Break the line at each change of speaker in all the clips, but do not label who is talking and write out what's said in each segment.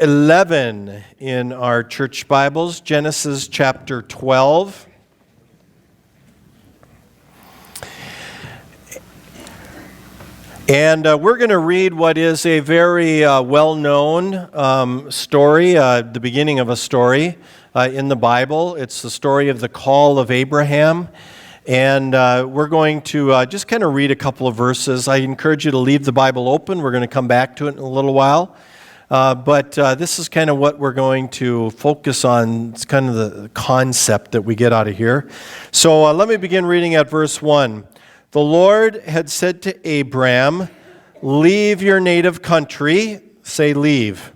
11 in our church Bibles, Genesis chapter 12. And we're going to read what is a very well-known story, the beginning of a story in the Bible. It's the story of the call of Abraham. And we're going to just kind of read a couple of verses. I encourage you to leave the Bible open. We're going to come back to it in a little while. But this is kind of what we're going to focus on. It's kind of the concept that we get out of here. So let me begin reading at verse 1. The Lord had said to Abram, "Leave your native country." Say, leave.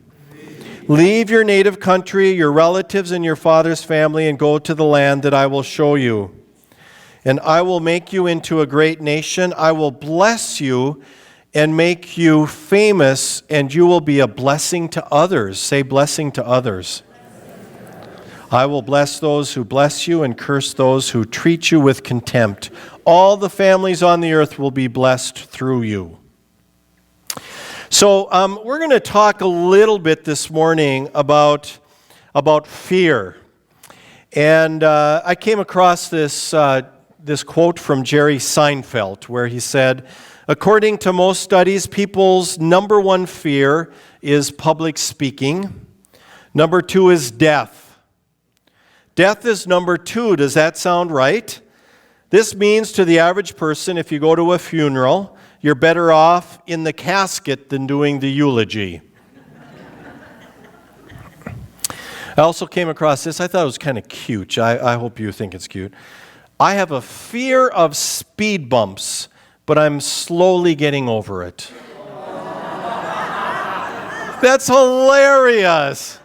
Leave your native country, your relatives and your father's family, and go to the land that I will show you. And I will make you into a great nation. I will bless you and make you famous, and you will be a blessing to others. Say, blessing to others. I will bless those who bless you and curse those who treat you with contempt. All the families on the earth will be blessed through you. So we're going to talk a little bit this morning about fear. And I came across this quote from Jerry Seinfeld where he said, according to most studies, people's number one fear is public speaking. Number two is death. Death is number two. Does that sound right? This means to the average person, if you go to a funeral, you're better off in the casket than doing the eulogy. I also came across this. I thought it was kind of cute. I hope you think it's cute. I have a fear of speed bumps, but I'm slowly getting over it. That's hilarious.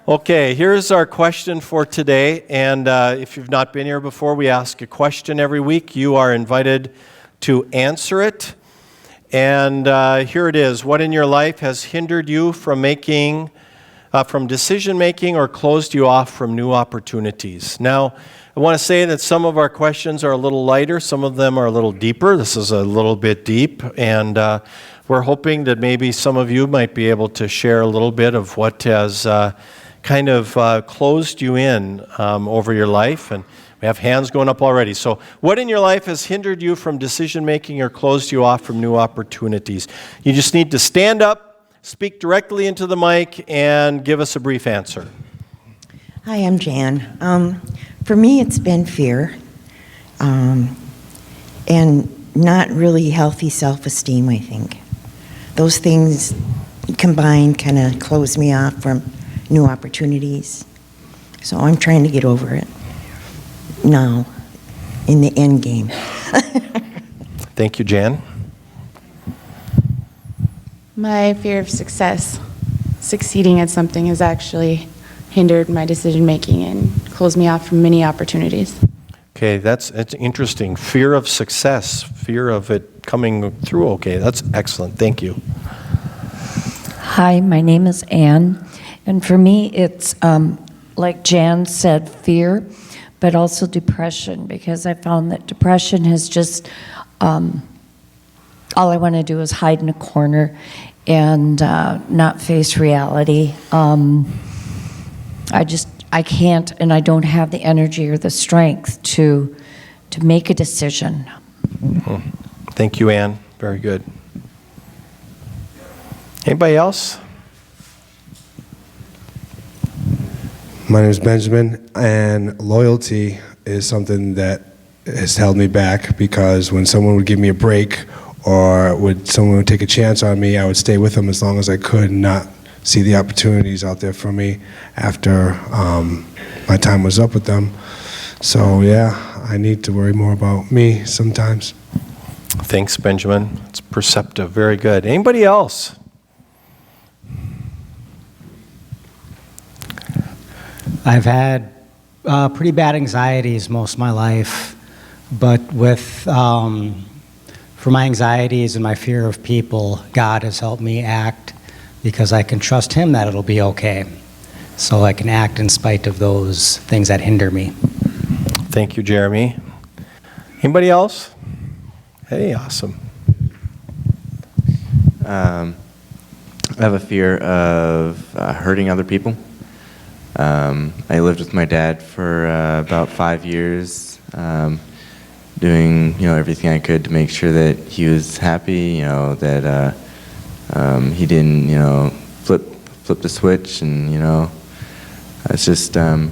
Okay, here's our question for today. And if you've not been here before, we ask a question every week. You are invited to answer it. And here it is. What in your life has hindered you from decision making or closed you off from new opportunities? Now, I want to say that some of our questions are a little lighter. Some of them are a little deeper. This is a little bit deep. And we're hoping that maybe some of you might be able to share a little bit of what has kind of closed you in over your life. And we have hands going up already. So what in your life has hindered you from decision making or closed you off from new opportunities? You just need to stand up, speak directly into the mic, and give us a brief answer.
Hi, I'm Jan. For me, it's been fear and not really healthy self-esteem, I think. Those things combined kind of close me off from new opportunities. So I'm trying to get over it now in the end game.
Thank you, Jan.
My fear of succeeding at something has actually hindered my decision making and closed me off from many opportunities.
Okay, that's interesting. Fear of success, fear of it coming through okay. That's excellent. Thank you.
Hi, my name is Ann. And for me, it's like Jan said, fear, but also depression, because I found that depression has just, all I want to do is hide in a corner and not face reality. I can't, and I don't have the energy or the strength to make a decision.
Thank you, Ann. Very good. Anybody else?
My name is Benjamin, and loyalty is something that has held me back, because when someone would give me a break or someone would take a chance on me, I would stay with them as long as I could and not see the opportunities out there for me after my time was up with them. So yeah, I need to worry more about me sometimes.
Thanks, Benjamin. It's perceptive. Very good. Anybody else?
I've had pretty bad anxieties most of my life, but for my anxieties and my fear of people, God has helped me act because I can trust Him that it'll be okay. So I can act in spite of those things that hinder me.
Thank you, Jeremy. Anybody else? Hey, awesome.
I have a fear of hurting other people. I lived with my dad for about 5 years, doing everything I could to make sure that he was happy. That he didn't flip the switch, and it's just now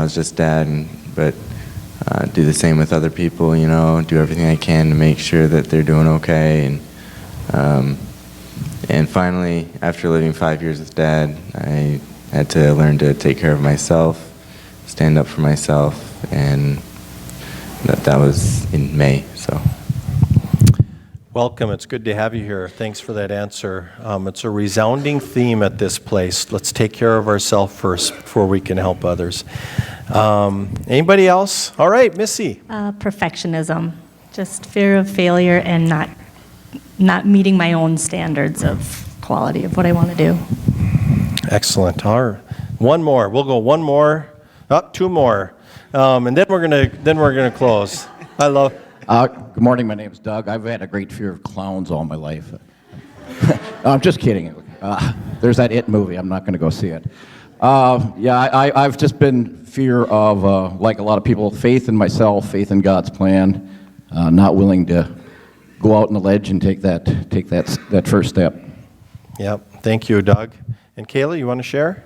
it's just dad. But do the same with other people. Do everything I can to make sure that they're doing okay. And finally, after living 5 years with Dad, I had to learn to take care of myself, stand up for myself, and that was in May. So.
Welcome. It's good to have you here. Thanks for that answer. It's a resounding theme at this place. Let's take care of ourselves first before we can help others. Anybody else? All right, Missy.
Perfectionism, just fear of failure and not meeting my own standards of quality of what I want to do.
Excellent. All right. One more. We'll go one more. Two more, and then we're gonna close. I love.
Good morning. My name is Doug. I've had a great fear of clowns all my life. No, I'm just kidding. There's that It movie. I'm not going to go see it. I've just been fear of, like a lot of people, faith in myself, faith in God's plan, not willing to go out on the ledge and take that first step.
Yep. Thank you, Doug. And Kayla, you want to share?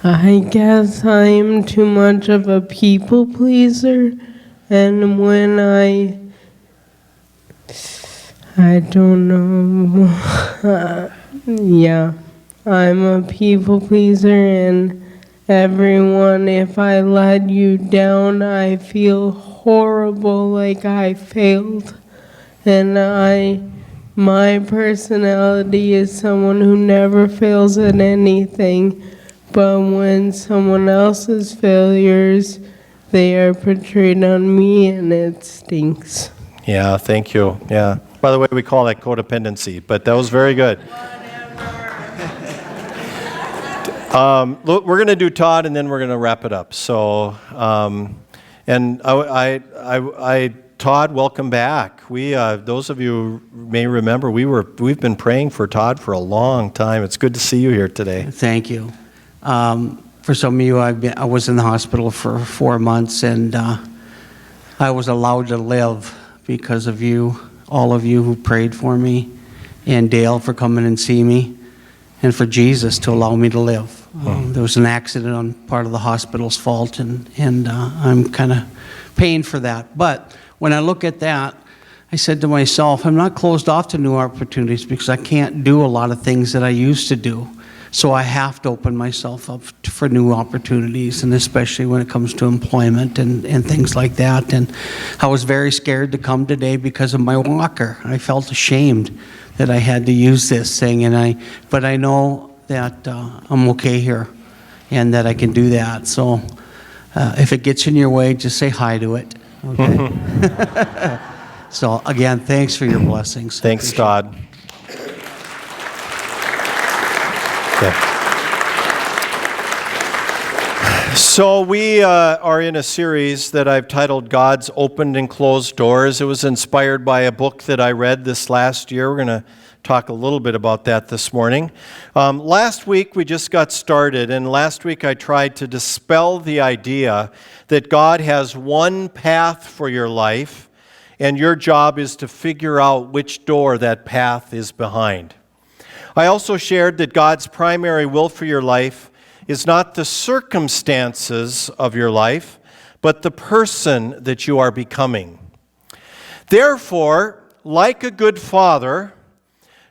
I guess I'm too much of a people pleaser, and when I don't know, yeah, I'm a people pleaser, and everyone, if I let you down, I feel horrible, like I failed, and my personality is someone who never fails at anything. But when someone else's failures, they are portrayed on me, and it stinks.
Yeah, thank you. Yeah. By the way, we call that codependency, but that was very good. Look, we're going to do Todd, and then we're going to wrap it up. So, and Todd, welcome back. Those of you who may remember, we've been praying for Todd for a long time. It's good to see you here today.
Thank you. For some of you, I was in the hospital for 4 months, and I was allowed to live because of you, all of you who prayed for me, and Dale for coming and see me, and for Jesus to allow me to live. There was an accident on part of the hospital's fault, and I'm kind of paying for that. But when I look at that, I said to myself, I'm not closed off to new opportunities because I can't do a lot of things that I used to do. So I have to open myself up for new opportunities, and especially when it comes to employment and things like that. And I was very scared to come today because of my walker. I felt ashamed that I had to use this thing, but I know that I'm okay here and that I can do that. So if it gets in your way, just say hi to it. Okay. So again, thanks for your blessings.
Thanks, Todd. Okay. So we are in a series that I've titled God's Opened and Closed Doors. It was inspired by a book that I read this last year. We're going to talk a little bit about that this morning. Last week we just got started, and last week I tried to dispel the idea that God has one path for your life, and your job is to figure out which door that path is behind. I also shared that God's primary will for your life is not the circumstances of your life, but the person that you are becoming. Therefore, like a good father,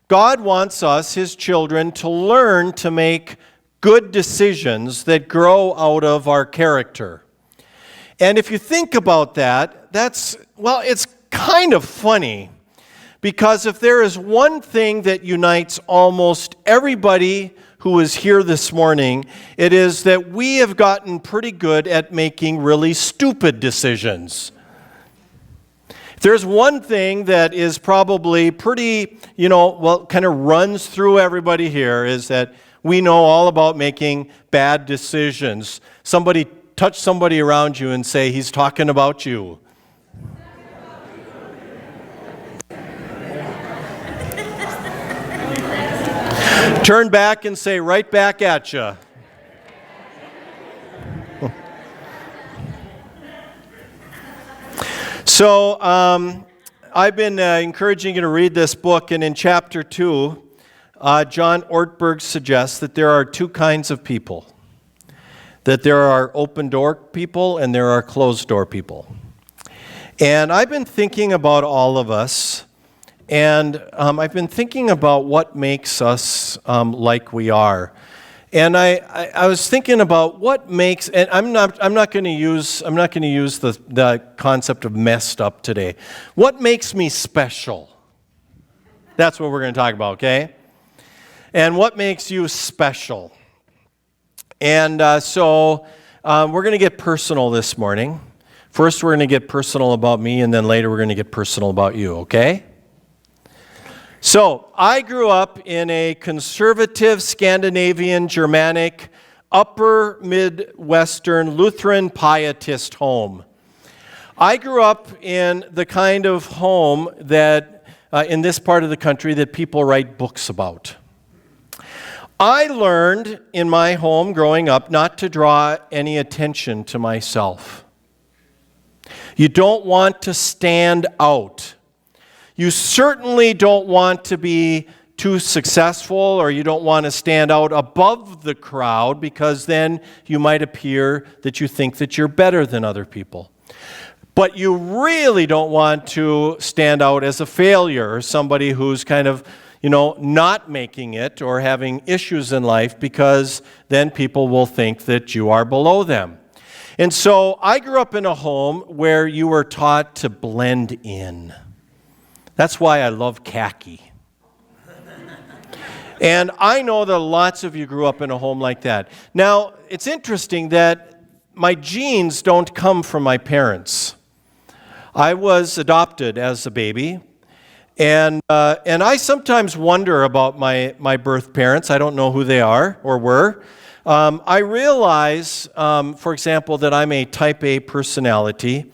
God wants us, his children, to learn to make good decisions that grow out of our character. And if you think about that, it's kind of funny. Because if there is one thing that unites almost everybody who is here this morning, it is that we have gotten pretty good at making really stupid decisions. If there's one thing that is probably pretty, kind of runs through everybody here, is that we know all about making bad decisions. Somebody touch somebody around you and say, he's talking about you. Turn back and say, right back at you. So, I've been encouraging you to read this book, and in chapter 2, John Ortberg suggests that there are two kinds of people. That there are open-door people and there are closed-door people. And I've been thinking about all of us, and I've been thinking about what makes us like we are. And I was thinking about what makes, and I'm not going to use the concept of messed up today. What makes me special? That's what we're going to talk about, okay? And what makes you special? And so we're going to get personal this morning. First, we're going to get personal about me, and then later we're going to get personal about you, okay? So, I grew up in a conservative, Scandinavian, Germanic, upper Midwestern, Lutheran pietist home. I grew up in the kind of home that, in this part of the country, that people write books about. I learned in my home growing up not to draw any attention to myself. You don't want to stand out. You certainly don't want to be too successful, or you don't want to stand out above the crowd, because then you might appear that you think that you're better than other people. But you really don't want to stand out as a failure, or somebody who's kind of, not making it or having issues in life, because then people will think that you are below them. And so I grew up in a home where you were taught to blend in. That's why I love khaki. And I know that lots of you grew up in a home like that. Now, it's interesting that my genes don't come from my parents. I was adopted as a baby, and I sometimes wonder about my birth parents. I don't know who they are or were. I realize, for example, that I'm a type A personality.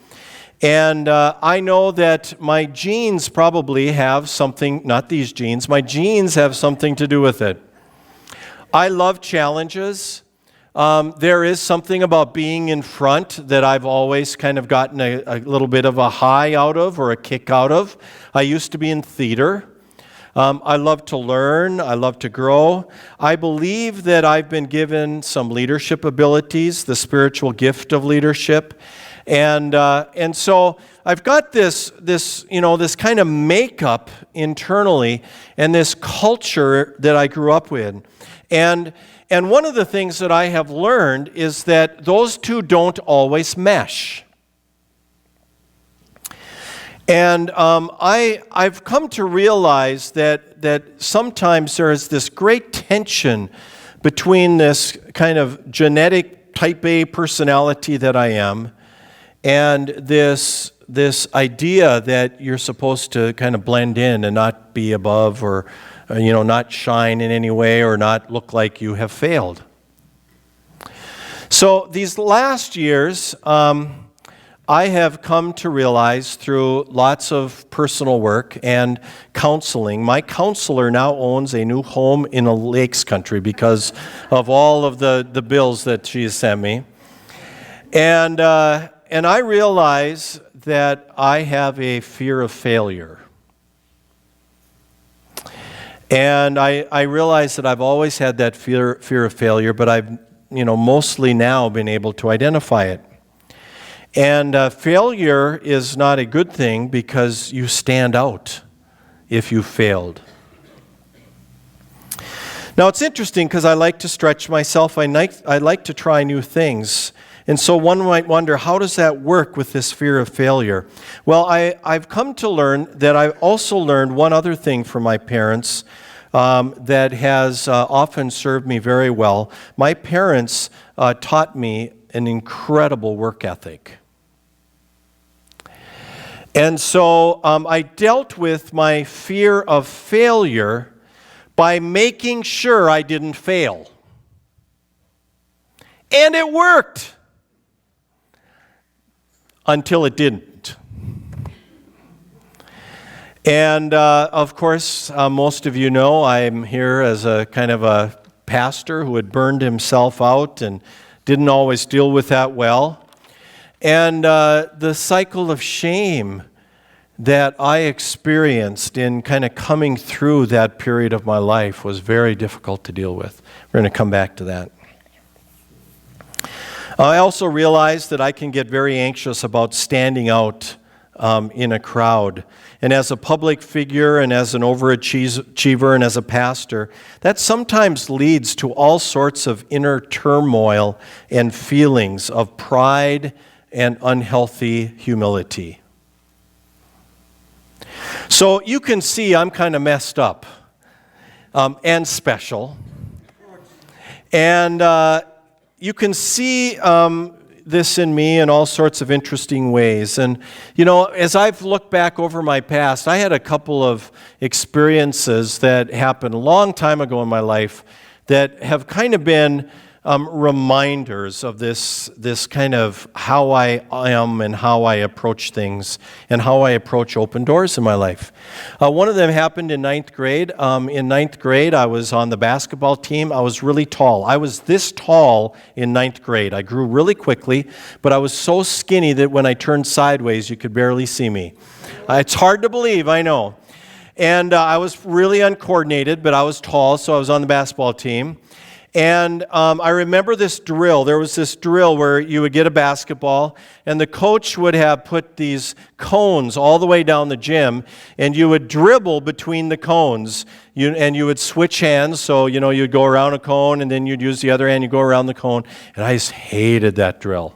And I know that my genes probably have something, not these genes, my genes have something to do with it. I love challenges. There is something about being in front that I've always kind of gotten a little bit of a high out of, or a kick out of. I used to be in theater. I love to learn. I love to grow. I believe that I've been given some leadership abilities, the spiritual gift of leadership. And so I've got this kind of makeup internally, and this culture that I grew up with. And one of the things that I have learned is that those two don't always mesh. And I've come to realize that sometimes there is this great tension between this kind of genetic type A personality that I am, and this idea that you're supposed to kind of blend in and not be above, or not shine in any way, or not look like you have failed. So these last years, I have come to realize through lots of personal work and counseling. My counselor now owns a new home in the Lakes Country because of all of the bills that she has sent me. And I realize that I have a fear of failure. And I realize that I've always had that fear of failure, but I've mostly now been able to identify it. And failure is not a good thing, because you stand out if you failed. Now, it's interesting because I like to stretch myself. I like to try new things. And so one might wonder, how does that work with this fear of failure? Well, I've come to learn that I've also learned one other thing from my parents that has often served me very well. My parents taught me an incredible work ethic. And so I dealt with my fear of failure by making sure I didn't fail. And it worked. Until it didn't. And of course, most of you know I'm here as a kind of a pastor who had burned himself out and didn't always deal with that well. And the cycle of shame that I experienced in kind of coming through that period of my life was very difficult to deal with. We're going to come back to that. I also realized that I can get very anxious about standing out in a crowd. And as a public figure and as an overachiever and as a pastor, that sometimes leads to all sorts of inner turmoil and feelings of pride and unhealthy humility. So you can see I'm kind of messed up and special. And you can see this in me in all sorts of interesting ways. And, you know, as I've looked back over my past, I had a couple of experiences that happened a long time ago in my life that have kind of been reminders of this kind of how I am and how I approach things and how I approach open doors in my life. One of them happened in ninth grade. In ninth grade, I was on the basketball team. I was really tall. I was this tall in ninth grade. I grew really quickly, but I was so skinny that when I turned sideways, you could barely see me. It's hard to believe, I know. And I was really uncoordinated, but I was tall, so I was on the basketball team. And I remember this drill. There was this drill where you would get a basketball, and the coach would have put these cones all the way down the gym, and you would dribble between the cones, and you would switch hands. So, you know, you'd go around a cone, and then you'd use the other hand, you'd go around the cone. And I just hated that drill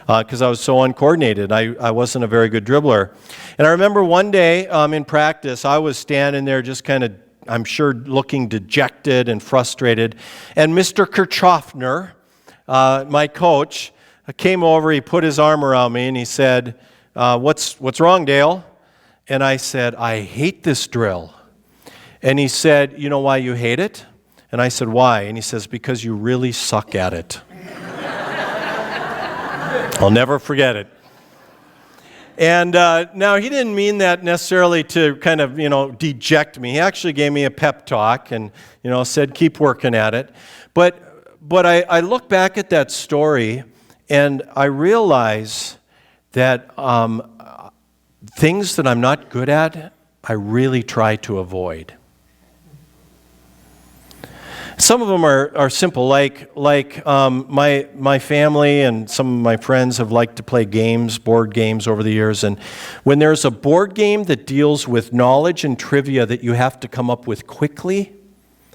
because I was so uncoordinated. I wasn't a very good dribbler. And I remember one day in practice, I was standing there just kind of, I'm sure, looking dejected and frustrated. And Mr. Kirchhoffner, my coach, came over, he put his arm around me, and he said, what's wrong, Dale? And I said, I hate this drill. And he said, you know why you hate it? And I said, why? And he says, because you really suck at it. I'll never forget it. And now, he didn't mean that necessarily to kind of, you know, deject me. He actually gave me a pep talk and, you know, said, keep working at it. But I look back at that story and I realize that things that I'm not good at, I really try to avoid. Some of them are simple, like my family and some of my friends have liked to play games, board games over the years. And when there's a board game that deals with knowledge and trivia that you have to come up with quickly,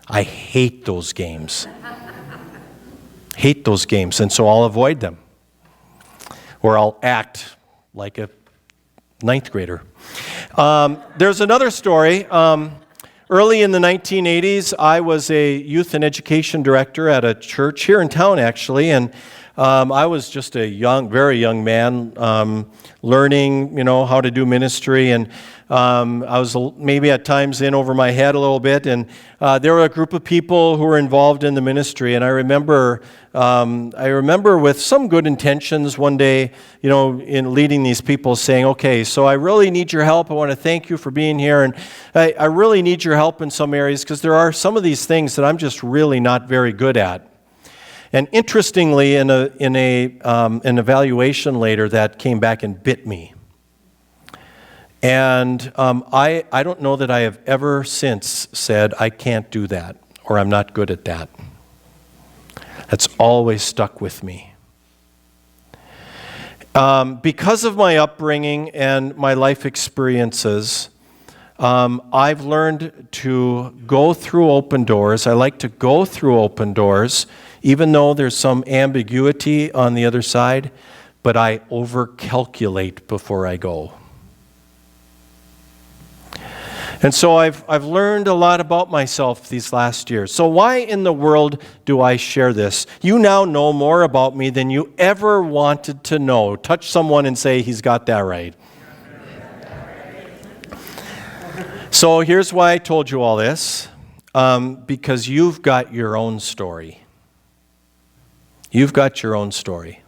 I hate those games. Hate those games, and so I'll avoid them. Or I'll act like a ninth grader. There's another story. Early in the 1980s, I was a youth and education director at a church here in town, actually, and I was just a very young man, learning, you know, how to do ministry, and I was maybe at times in over my head a little bit, and there were a group of people who were involved in the ministry, and I remember with some good intentions one day, you know, in leading these people saying, okay, so I really need your help. I want to thank you for being here, and I really need your help in some areas because there are some of these things that I'm just really not very good at. And interestingly, in an evaluation later, that came back and bit me. And I don't know that I have ever since said, I can't do that, or I'm not good at that. That's always stuck with me. Because of my upbringing and my life experiences, I've learned to go through open doors. I like to go through open doors, even though there's some ambiguity on the other side, but I overcalculate before I go. And so I've learned a lot about myself these last years. So why in the world do I share this? You now know more about me than you ever wanted to know. Touch someone and say, he's got that right. So here's why I told you all this. Because you've got your own story. You've got your own story.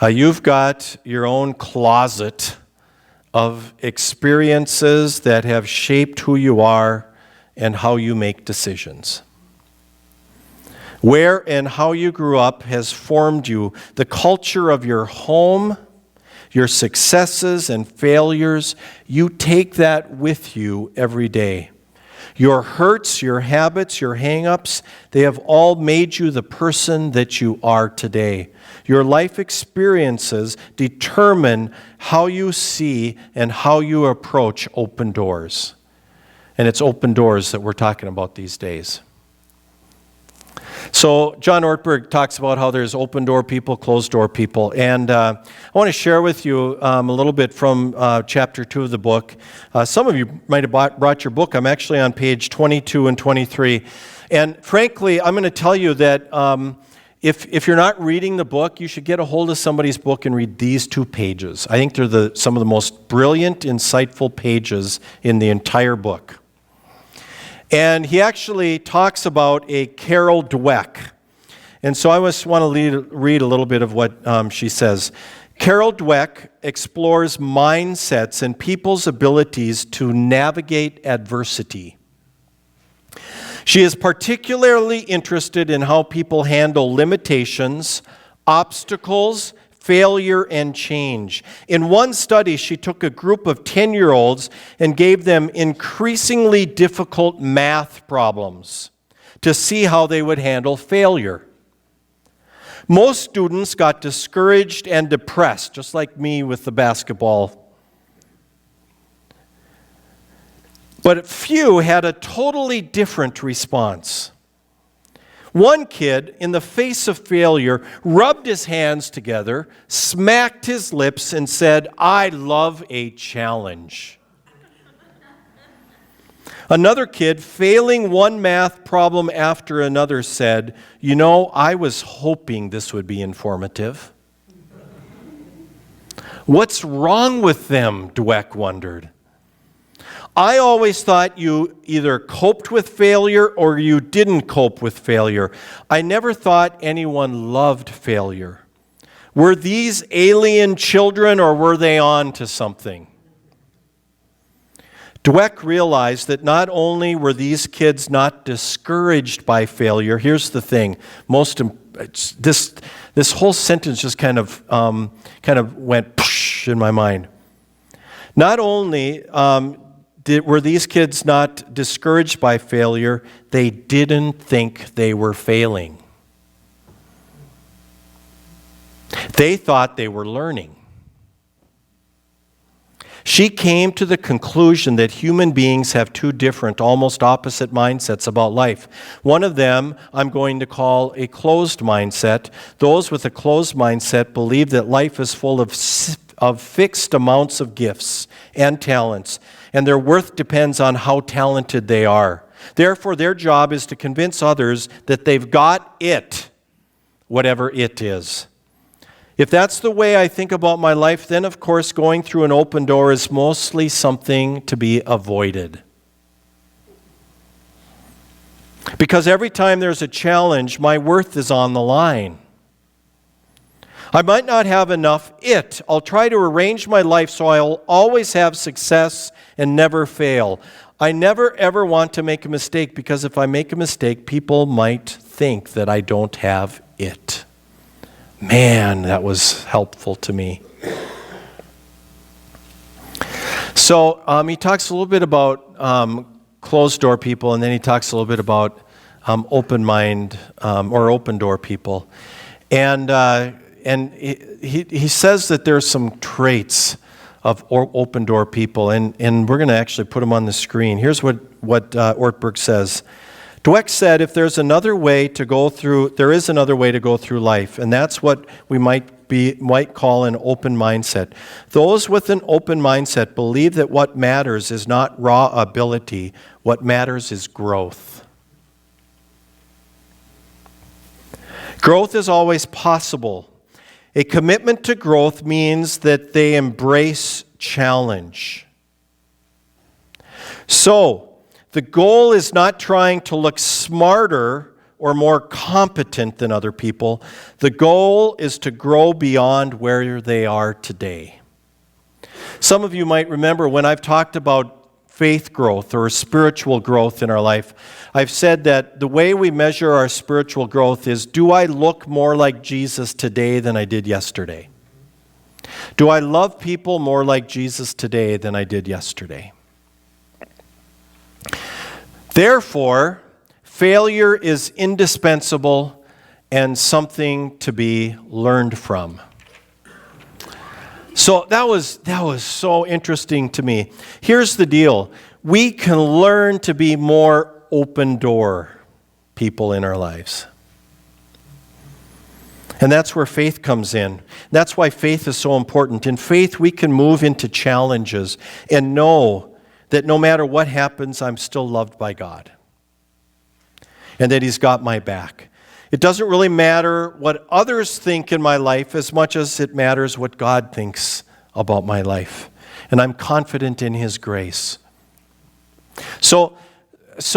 You've got your own closet of experiences that have shaped who you are and how you make decisions. Where and how you grew up has formed you. The culture of your home, your successes and failures, you take that with you every day. Your hurts, your habits, your hang-ups, they have all made you the person that you are today. Your life experiences determine how you see and how you approach open doors. And it's open doors that we're talking about these days. So John Ortberg talks about how there's open door people, closed door people. And I want to share with you a little bit from chapter 2 of the book. Some of you might have brought your book. I'm actually on page 22 and 23. And frankly, I'm going to tell you that if you're not reading the book, you should get a hold of somebody's book and read these 2 pages. I think they're some of the most brilliant, insightful pages in the entire book. And he actually talks about a Carol Dweck. And so I just want to read a little bit of what she says. Carol Dweck explores mindsets and people's abilities to navigate adversity. She is particularly interested in how people handle limitations, obstacles, failure, and change. In one study, she took a group of 10-year-olds and gave them increasingly difficult math problems to see how they would handle failure. Most students got discouraged and depressed, just like me with the basketball. But few had a totally different response. One kid, in the face of failure, rubbed his hands together, smacked his lips, and said, "I love a challenge." Another kid, failing one math problem after another, said, "You know, I was hoping this would be informative." What's wrong with them, Dweck wondered. I always thought you either coped with failure or you didn't cope with failure. I never thought anyone loved failure. Were these alien children or were they on to something? Dweck realized that not only were these kids not discouraged by failure, here's the thing, this whole sentence just kind of went poosh in my mind. Not only were these kids not discouraged by failure, they didn't think they were failing. They thought they were learning. She came to the conclusion that human beings have 2 different, almost opposite mindsets about life. One of them I'm going to call a closed mindset. Those with a closed mindset believe that life is full of fixed amounts of gifts and talents, and their worth depends on how talented they are. Therefore, their job is to convince others that they've got it, whatever it is. If that's the way I think about my life, then of course going through an open door is mostly something to be avoided. Because every time there's a challenge, my worth is on the line. I might not have enough it. I'll try to arrange my life so I'll always have success and never fail. I never ever want to make a mistake because if I make a mistake, people might think that I don't have it. Man, that was helpful to me. So he talks a little bit about closed door people, and then he talks a little bit about open mind or open door people. And he says that there's some traits of open door people, and we're going to actually put them on the screen. Here's what Ortberg says. Dweck said, if there is another way to go through life, and that's what we might call an open mindset. Those with an open mindset believe that what matters is not raw ability, what matters is growth. Growth is always possible. A commitment to growth means that they embrace challenge. So, the goal is not trying to look smarter or more competent than other people. The goal is to grow beyond where they are today. Some of you might remember when I've talked about faith growth or spiritual growth in our life, I've said that the way we measure our spiritual growth is, do I look more like Jesus today than I did yesterday? Do I love people more like Jesus today than I did yesterday? Therefore, failure is indispensable and something to be learned from. So that was so interesting to me. Here's the deal. We can learn to be more open door people in our lives. And that's where faith comes in. That's why faith is so important. In faith, we can move into challenges and know that no matter what happens, I'm still loved by God. And that He's got my back. It doesn't really matter what others think in my life as much as it matters what God thinks about my life. And I'm confident in His grace. So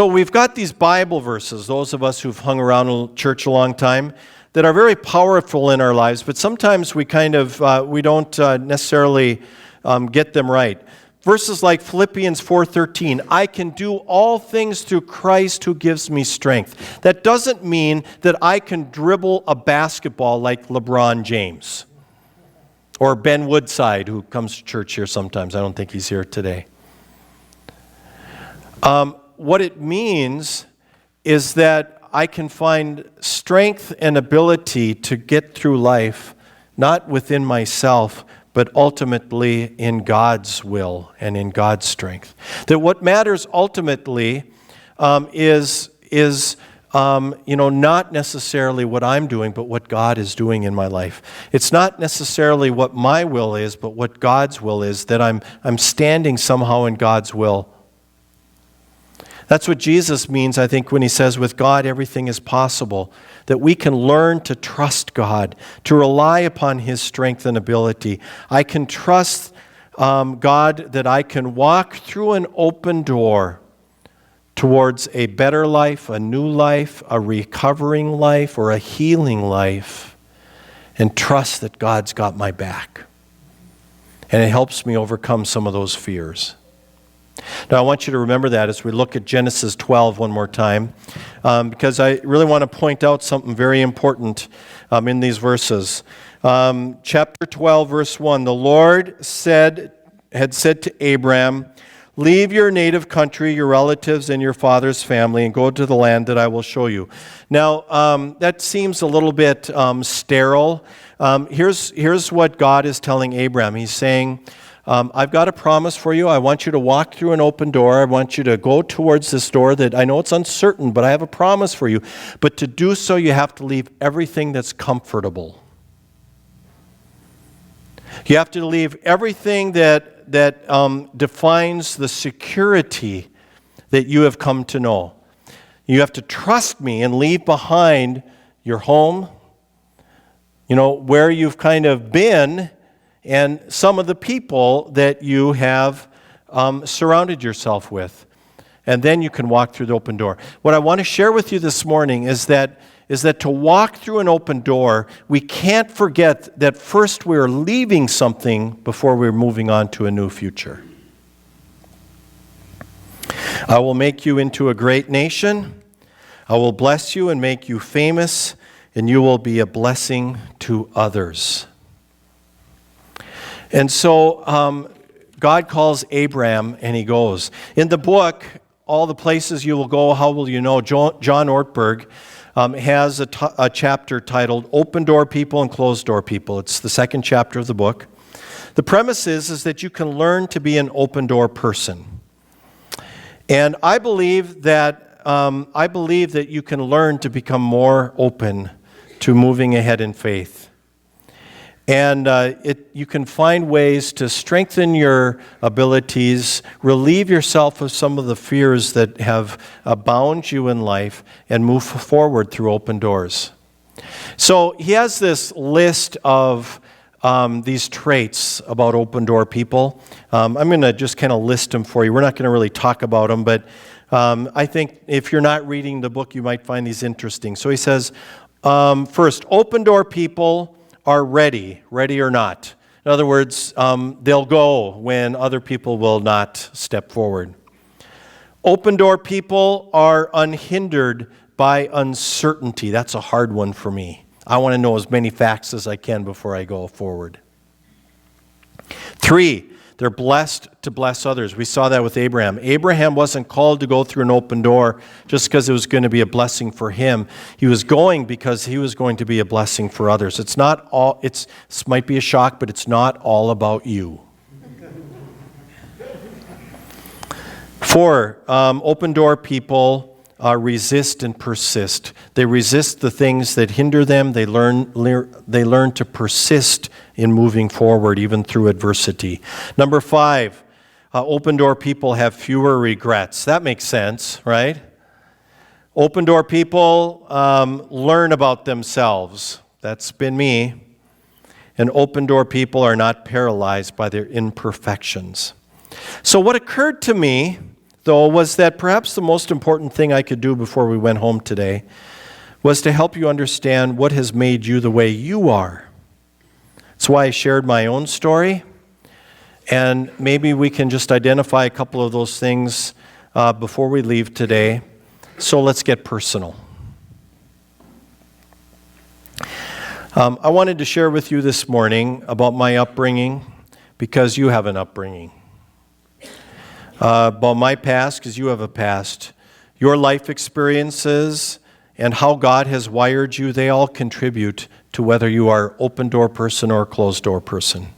we've got these Bible verses, those of us who've hung around church a long time, that are very powerful in our lives, but sometimes we we don't necessarily get them right. Verses like Philippians 4:13, I can do all things through Christ who gives me strength. That doesn't mean that I can dribble a basketball like LeBron James or Ben Woodside, who comes to church here sometimes. I don't think he's here today. What it means is that I can find strength and ability to get through life, not within myself, but ultimately in God's will and in God's strength. That what matters ultimately is not necessarily what I'm doing, but what God is doing in my life. It's not necessarily what my will is, but what God's will is, that I'm standing somehow in God's will. That's what Jesus means, I think, when He says, with God everything is possible. That we can learn to trust God, to rely upon His strength and ability. I can trust God that I can walk through an open door towards a better life, a new life, a recovering life, or a healing life, and trust that God's got my back. And it helps me overcome some of those fears. Now, I want you to remember that as we look at Genesis 12 one more time, because I really want to point out something very important in these verses. Chapter 12, verse 1, the Lord had said to Abram, leave your native country, your relatives, and your father's family, and go to the land that I will show you. Now, that seems a little bit sterile. Here's what God is telling Abram. He's saying, I've got a promise for you. I want you to walk through an open door. I want you to go towards this door that I know it's uncertain, but I have a promise for you. But to do so, you have to leave everything that's comfortable. You have to leave everything that defines the security that you have come to know. You have to trust me and leave behind your home, where you've kind of been, and some of the people that you have surrounded yourself with. And then you can walk through the open door. What I want to share with you this morning is that to walk through an open door, we can't forget that first we're leaving something before we're moving on to a new future. I will make you into a great nation. I will bless you and make you famous, and you will be a blessing to others. And so God calls Abram, and he goes. In the book, All the Places You Will Go, How Will You Know, John Ortberg has a chapter titled Open Door People and Closed Door People. It's the second chapter of the book. The premise is that you can learn to be an open door person. And I believe that you can learn to become more open to moving ahead in faith. And you can find ways to strengthen your abilities, relieve yourself of some of the fears that have bound you in life, and move forward through open doors. So he has this list of these traits about open door people. I'm going to just kind of list them for you. We're not going to really talk about them, but I think if you're not reading the book, you might find these interesting. So he says, first, open door people are ready or not. In other words, they'll go when other people will not step forward. Open door people are unhindered by uncertainty. That's a hard one for me. I want to know as many facts as I can before I go forward. 3, they're blessed to bless others. We saw that with Abraham. Abraham wasn't called to go through an open door just because it was going to be a blessing for him. He was going because he was going to be a blessing for others. It's not all, this might be a shock, but it's not all about you. 4, open door people resist and persist. They resist the things that hinder them. They learn to persist in moving forward, even through adversity. Number 5, open door people have fewer regrets. That makes sense, right? Open door people learn about themselves. That's been me. And open door people are not paralyzed by their imperfections. So what occurred to me, though, was that perhaps the most important thing I could do before we went home today was to help you understand what has made you the way you are. That's why I shared my own story, and maybe we can just identify a couple of those things before we leave today. So let's get personal. I wanted to share with you this morning about my upbringing because you have an upbringing. About my past, because you have a past. Your life experiences and how God has wired you, they all contribute to whether you are open door person or closed door person.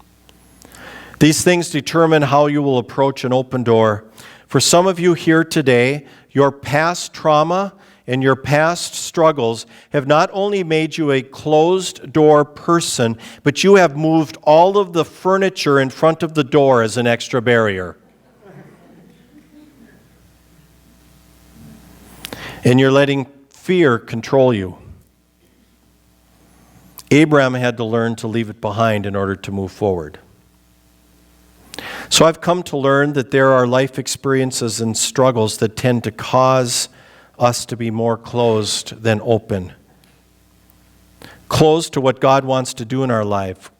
These things determine how you will approach an open door. For some of you here today, your past trauma and your past struggles have not only made you a closed door person, but you have moved all of the furniture in front of the door as an extra barrier. And you're letting fear control you. Abraham had to learn to leave it behind in order to move forward. So I've come to learn that there are life experiences and struggles that tend to cause us to be more closed than open. Closed to what God wants to do in our life.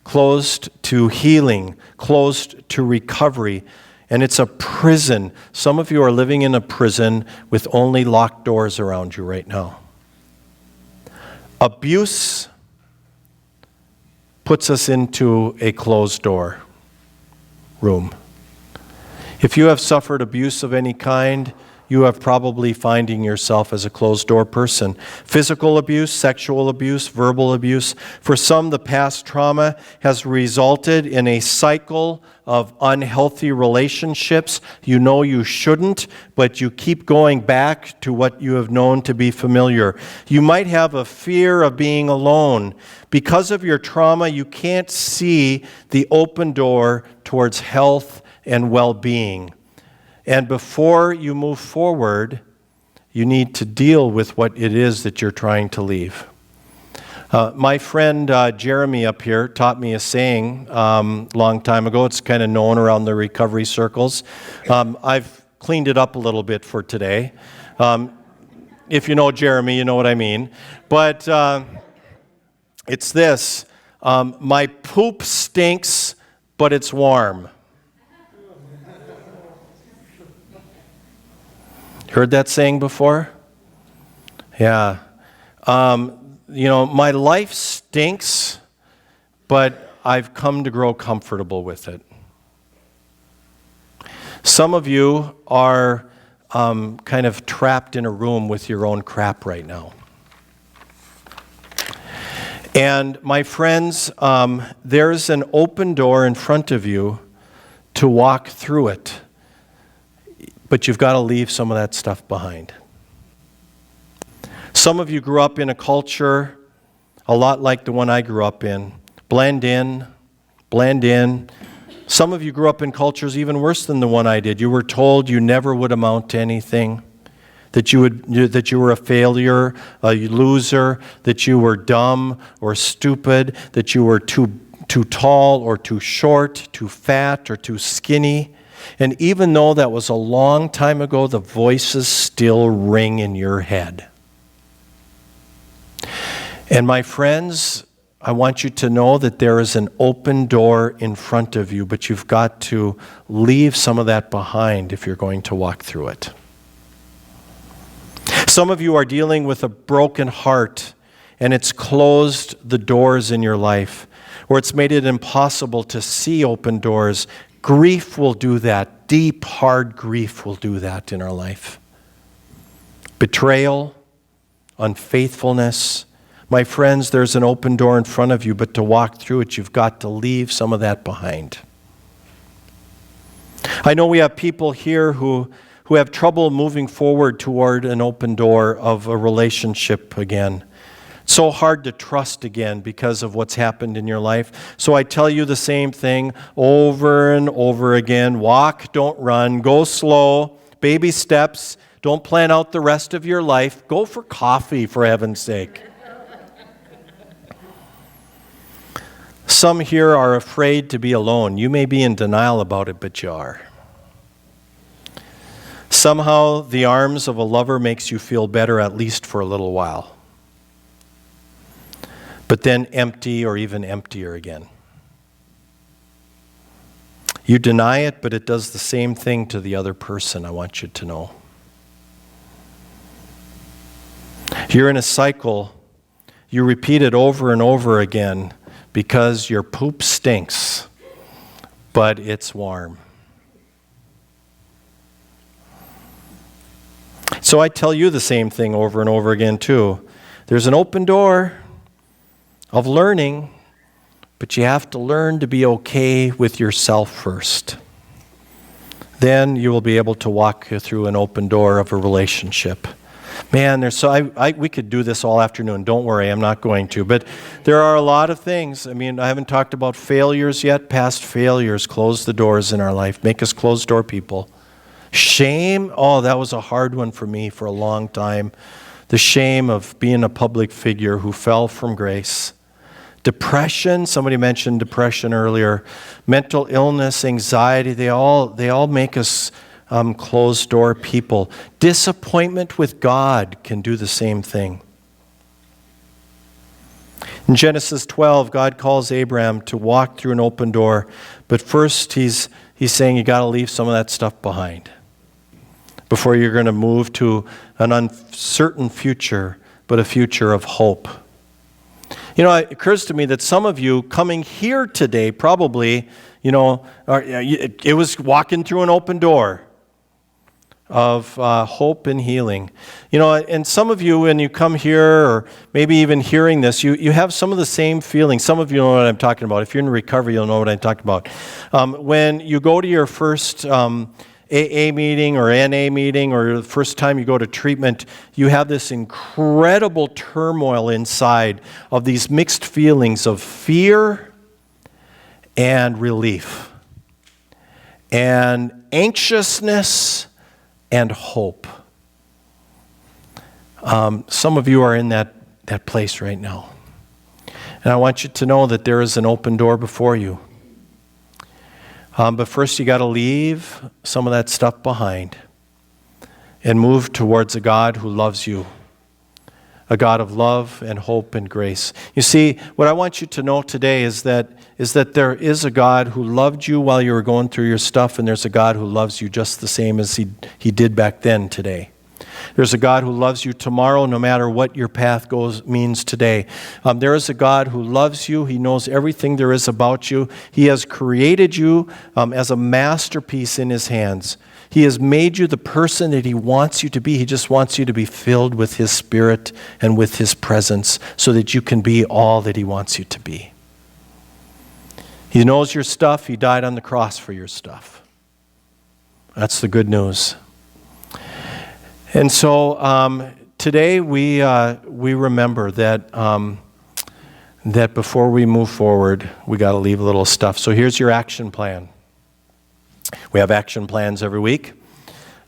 Closed to healing. Closed to recovery. And it's a prison. Some of you are living in a prison with only locked doors around you right now. Abuse puts us into a closed door room. If you have suffered abuse of any kind, you have probably finding yourself as a closed door person. Physical abuse, sexual abuse, verbal abuse. For some, the past trauma has resulted in a cycle of unhealthy relationships. You know you shouldn't, but you keep going back to what you have known to be familiar. You might have a fear of being alone. Because of your trauma, you can't see the open door towards health and well-being. And before you move forward, you need to deal with what it is that you're trying to leave. My friend Jeremy up here taught me a saying long time ago. It's kind of known around the recovery circles. I've cleaned it up a little bit for today. If you know Jeremy, you know what I mean. But it's this. My poop stinks, but it's warm. Heard that saying before? Yeah. My life stinks, but I've come to grow comfortable with it. Some of you are kind of trapped in a room with your own crap right now. And my friends, there's an open door in front of you to walk through it. But you've got to leave some of that stuff behind. Some of you grew up in a culture a lot like the one I grew up in. Blend in. Some of you grew up in cultures even worse than the one I did. You were told you never would amount to anything, that you were a failure, a loser, that you were dumb or stupid, that you were too tall or too short, too fat or too skinny. And even though that was a long time ago, the voices still ring in your head. And my friends, I want you to know that there is an open door in front of you, but you've got to leave some of that behind if you're going to walk through it. Some of you are dealing with a broken heart, and it's closed the doors in your life, or it's made it impossible to see open doors. Grief will do that. Deep, hard grief will do that in our life. Betrayal, unfaithfulness. My friends, there's an open door in front of you, but to walk through it, you've got to leave some of that behind. I know we have people here who have trouble moving forward toward an open door of a relationship again. It's so hard to trust again because of what's happened in your life. So I tell you the same thing over and over again. Walk, don't run. Go slow. Baby steps. Don't plan out the rest of your life. Go for coffee, for heaven's sake. Some here are afraid to be alone. You may be in denial about it, but you are. Somehow the arms of a lover makes you feel better, at least for a little while. But then empty or even emptier again. You deny it, but it does the same thing to the other person, I want you to know. You're in a cycle. You repeat it over and over again because your poop stinks, but it's warm. So I tell you the same thing over and over again too. There's an open door of learning, but you have to learn to be okay with yourself first. Then you will be able to walk through an open door of a relationship. Man, we could do this all afternoon. Don't worry, I'm not going to. But there are a lot of things. I mean, I haven't talked about failures yet. Past failures close the doors in our life, make us closed door people. Shame, oh, that was a hard one for me for a long time. The shame of being a public figure who fell from grace. Depression, somebody mentioned depression earlier. Mental illness, anxiety, they all make us closed door people. Disappointment with God can do the same thing. In Genesis 12, God calls Abraham to walk through an open door, but first he's saying you got to leave some of that stuff behind before you're going to move to an uncertain future, but a future of hope. You know, it occurs to me that some of you coming here today probably, it was walking through an open door of hope and healing. You know, and some of you, when you come here, or maybe even hearing this, you have some of the same feelings. Some of you know what I'm talking about. If you're in recovery, you'll know what I'm talking about. When you go to your first AA meeting or NA meeting, or the first time you go to treatment, you have this incredible turmoil inside of these mixed feelings of fear and relief and anxiousness and hope. Some of you are in that place right now. And I want you to know that there is an open door before you. But first you got to leave some of that stuff behind and move towards a God who loves you. A God of love and hope and grace. You see, what I want you to know today is that there is a God who loved you while you were going through your stuff, and there's a God who loves you just the same as he did back then today. There's a God who loves you tomorrow, no matter what your path means today. There is a God who loves you. He knows everything there is about you. He has created you as a masterpiece in His hands. He has made you the person that He wants you to be. He just wants you to be filled with His Spirit and with His presence so that you can be all that He wants you to be. He knows your stuff. He died on the cross for your stuff. That's the good news. And so today we remember that that before we move forward, we got to leave a little stuff. So here's your action plan. We have action plans every week,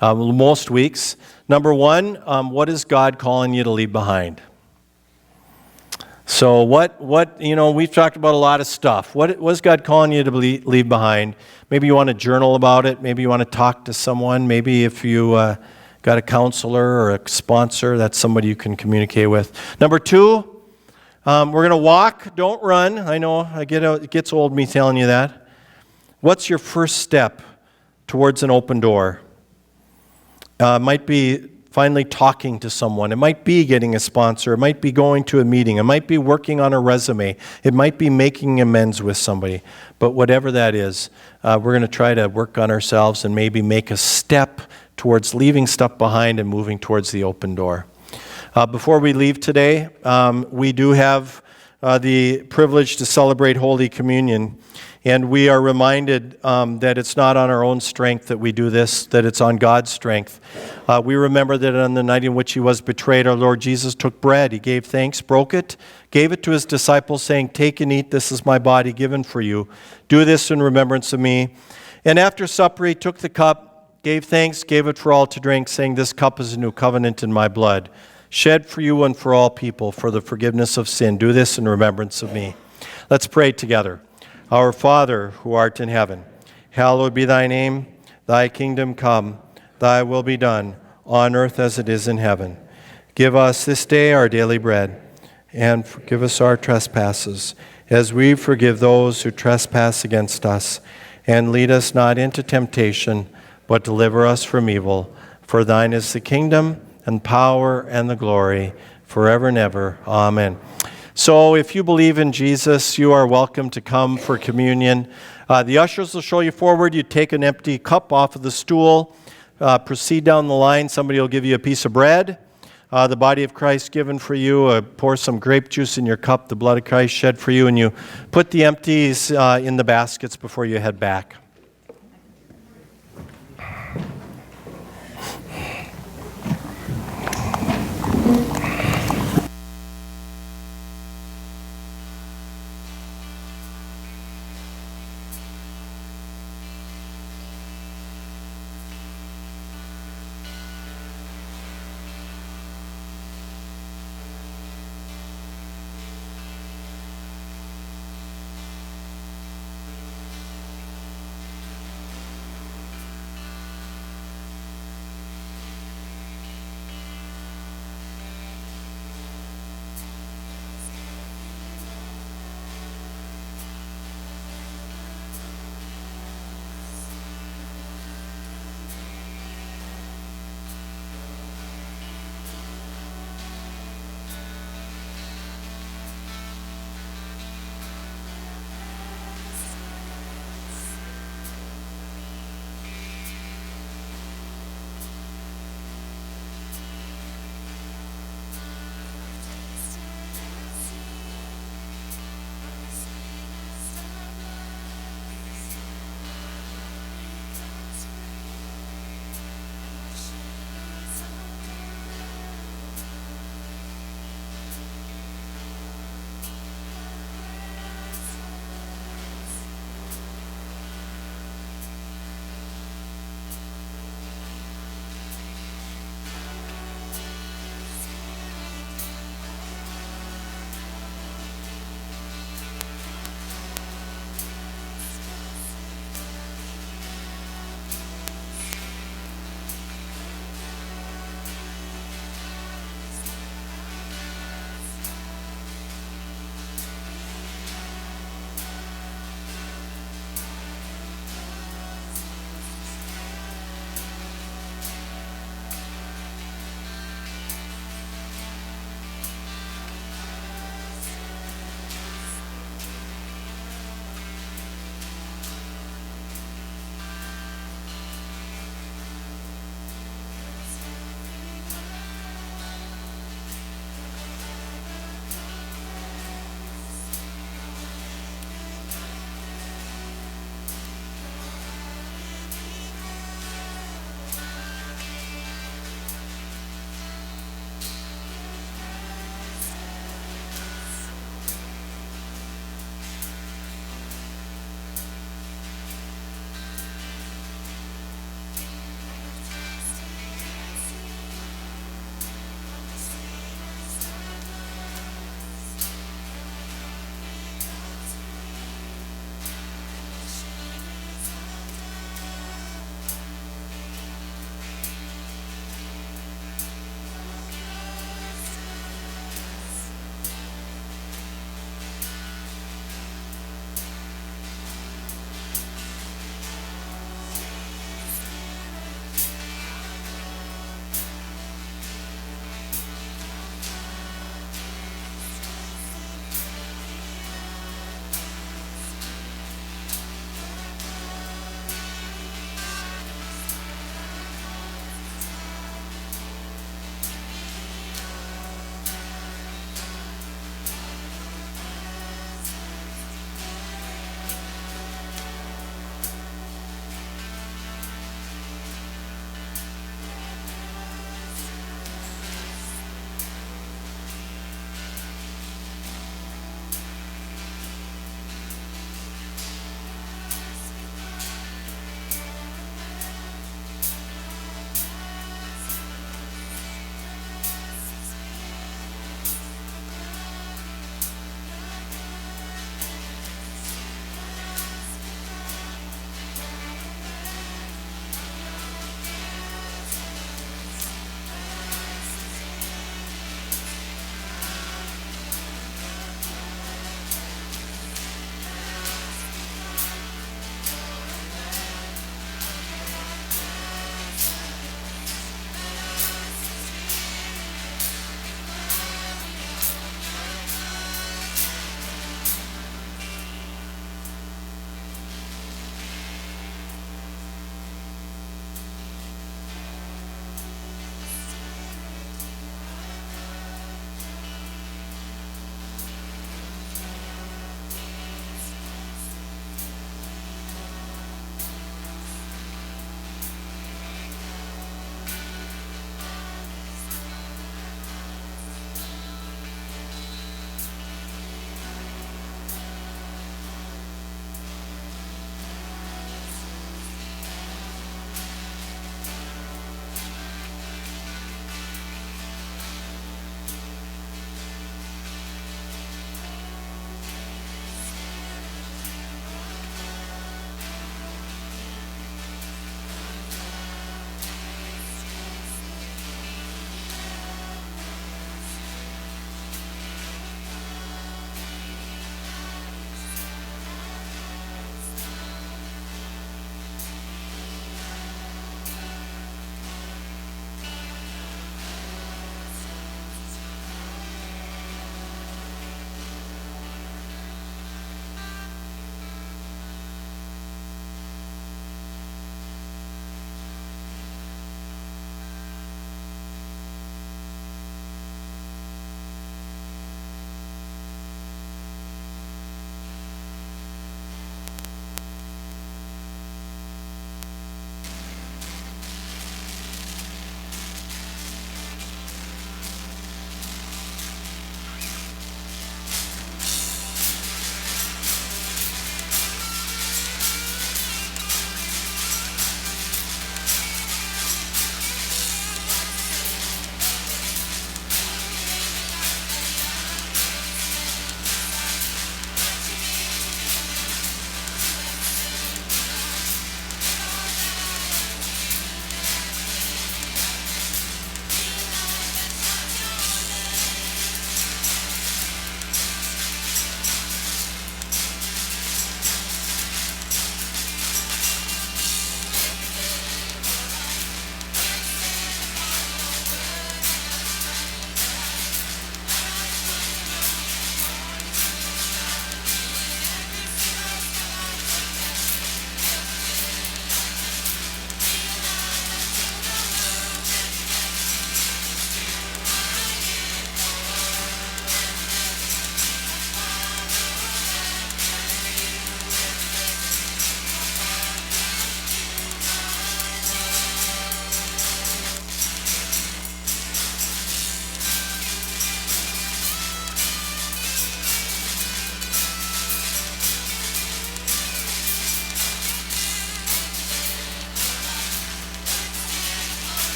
most weeks. Number one, what is God calling you to leave behind? So what we've talked about a lot of stuff. What is God calling you to leave behind? Maybe you want to journal about it. Maybe you want to talk to someone. Maybe if you got a counselor or a sponsor, that's somebody you can communicate with. Number two, We're going to walk, don't run. I know it gets old me telling you that. What's your first step towards an open door? It might be finally talking to someone. It might be getting a sponsor. It might be going to a meeting. It might be working on a resume. It might be making amends with somebody. But whatever that is, we're going to try to work on ourselves and maybe make a step towards leaving stuff behind and moving towards the open door. Before we leave today, we do have the privilege to celebrate Holy Communion. And we are reminded that it's not on our own strength that we do this, that it's on God's strength. We remember that on the night in which he was betrayed, our Lord Jesus took bread. He gave thanks, broke it, gave it to his disciples, saying, "Take and eat, this is my body given for you. Do this in remembrance of me." And after supper, he took the cup, gave thanks, gave it for all to drink, saying, "This cup is a new covenant in my blood, shed for you and for all people for the forgiveness of sin. Do this in remembrance of me." Let's pray together. Our Father, who art in heaven, hallowed be thy name. Thy kingdom come, thy will be done, on earth as it is in heaven. Give us this day our daily bread, and forgive us our trespasses, as we forgive those who trespass against us. And lead us not into temptation, but deliver us from evil. For thine is the kingdom, and power, and the glory, forever and ever. Amen. So if you believe in Jesus, you are welcome to come for communion. The ushers will show you forward. You take an empty cup off of the stool, proceed down the line. Somebody will give you a piece of bread, the body of Christ given for you. Pour some grape juice in your cup, the blood of Christ shed for you, and you put the empties in the baskets before you head back.